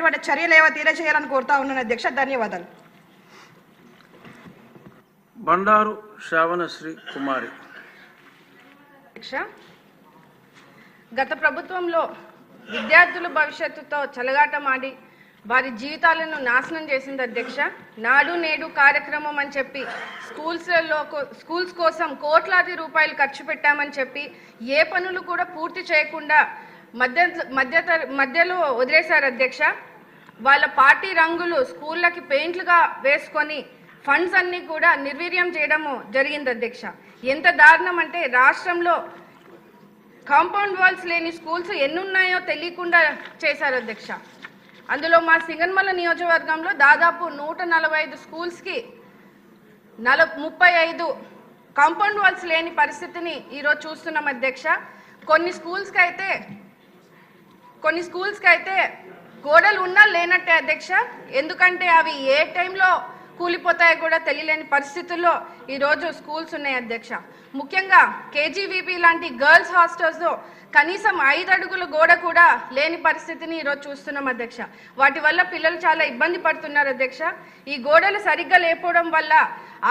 తీసుకునేటువంటి చర్యలు ఏవో తెలియజేయాలని కోరుతా ఉన్నాను అధ్యక్ష. ధన్యవాదాలు. బండారు శ్రావణశ్రీ కుమారి. అధ్యక్ష, గత ప్రభుత్వంలో విద్యార్థుల భవిష్యత్తుతో చెలగాటమాడి వారి జీవితాలను నాశనం చేసింది అధ్యక్ష. నాడు నేడు కార్యక్రమం అని చెప్పి స్కూల్స్ కోసం కోట్లాది రూపాయలు ఖర్చు పెట్టామని చెప్పి ఏ పనులు కూడా పూర్తి చేయకుండా మధ్యలో వదిలేశారు అధ్యక్ష. వాళ్ళ పార్టీ రంగులు స్కూళ్ళకి పెయింట్లుగా వేసుకొని ఫండ్స్ అన్నీ కూడా నిర్వీర్యం చేయడము జరిగింది అధ్యక్ష. ఎంత దారుణం అంటే రాష్ట్రంలో కాంపౌండ్ వాల్స్ లేని స్కూల్స్ ఎన్నున్నాయో తెలియకుండా చేశారు అధ్యక్ష. అందులో మా సింగన్మల నియోజకవర్గంలో దాదాపు 145 స్కూల్స్కి 35 కాంపౌండ్ వాల్స్ లేని పరిస్థితిని ఈరోజు చూస్తున్నాం అధ్యక్ష. కొన్ని స్కూల్స్కి అయితే గోడలు ఉన్నా లేనట్టే అధ్యక్ష. ఎందుకంటే అవి ఏ టైంలో కూలిపోతాయో కూడా తెలియలేని పరిస్థితుల్లో ఈరోజు స్కూల్స్ ఉన్నాయి అధ్యక్ష. ముఖ్యంగా కేజీవీపీ లాంటి గర్ల్స్ హాస్టల్స్లో కనీసం 5 అడుగుల గోడ కూడా లేని పరిస్థితిని ఈరోజు చూస్తున్నాం అధ్యక్ష. వాటి వల్ల పిల్లలు చాలా ఇబ్బంది పడుతున్నారు అధ్యక్ష. ఈ గోడలు సరిగ్గా లేకపోవడం వల్ల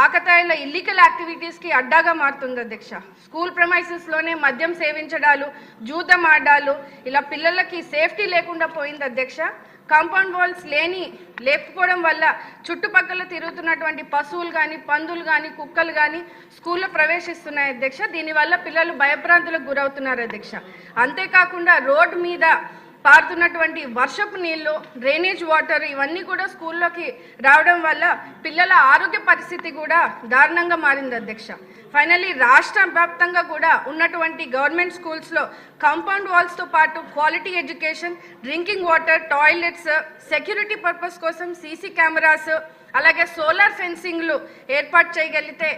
ఆకతాయిల ఇల్లీగల్ యాక్టివిటీస్కి అడ్డాగా మారుతుంది అధ్యక్ష. స్కూల్ ప్రెమైసెస్లోనే మద్యం సేవించడాలు, జూదం ఆడాలు, ఇలా పిల్లలకి సేఫ్టీ లేకుండా పోయింది అధ్యక్ష. కాంపౌండ్ వాల్స్ లేకపోవడం వల్ల చుట్టుపక్కల తిరుగుతున్నటువంటి పశువులు కానీ, పందులు కానీ, కుక్కలు కానీ స్కూల్లో ప్రవేశిస్తున్నాయి అధ్యక్ష. దీనివల్ల పిల్లలు భయభ్రాంతులకు గురవుతున్నారు అధ్యక్ష. అంతేకాకుండా రోడ్డు మీద పారుతున్నటువంటి వర్షపు నీళ్లు, డ్రైనేజ్ వాటర్ ఇవన్నీ కూడా స్కూల్లోకి రావడం వల్ల పిల్లల ఆరోగ్య పరిస్థితి కూడా దారుణంగా మారింది అధ్యక్ష. ఫైనల్లీ రాష్ట్ర వ్యాప్తంగా కూడా ఉన్నటువంటి గవర్నమెంట్ స్కూల్స్లో కాంపౌండ్ వాల్స్తో పాటు quality education, drinking water, toilets, security purpose కోసం సీసీ కెమెరాస్, అలాగే సోలార్ ఫెన్సింగ్లు ఏర్పాటు చేయగలిగితే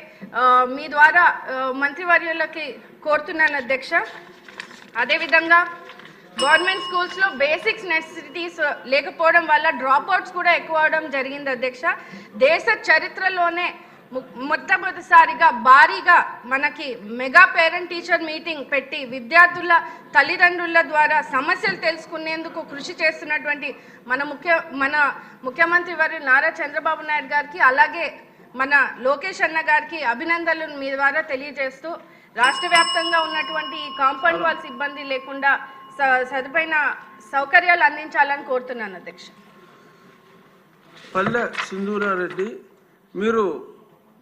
మీ ద్వారా మంత్రివర్యులకి కోరుతున్నాను అధ్యక్ష. అదేవిధంగా గవర్నమెంట్ స్కూల్స్లో బేసిక్స్ నెసెసిటీస్ లేకపోవడం వల్ల డ్రాప్అవుట్స్ కూడా ఎక్కువ అవడం జరిగింది అధ్యక్ష. దేశ చరిత్రలోనే మొట్టమొదటిసారిగా భారీగా మనకి మెగా పేరెంట్ టీచర్ మీటింగ్ పెట్టి విద్యార్థుల తల్లిదండ్రుల ద్వారా సమస్యలు తెలుసుకునేందుకు కృషి చేస్తున్నటువంటి మన ముఖ్యమంత్రి వర్యులు నారా చంద్రబాబు నాయుడు గారికి, అలాగే మన లోకేష్ అన్న గారికి అభినందనలు మీ ద్వారా తెలియజేస్తూ రాష్ట్ర వ్యాప్తంగా ఉన్నటువంటి ఈ కాంపౌండ్ వాల్స్ ఇబ్బంది లేకుండా సదుపైన సౌకర్యాలు అందించాలని కోరుతున్నాను అధ్యక్ష. పల్లె సింధూరారెడ్డి, మీరు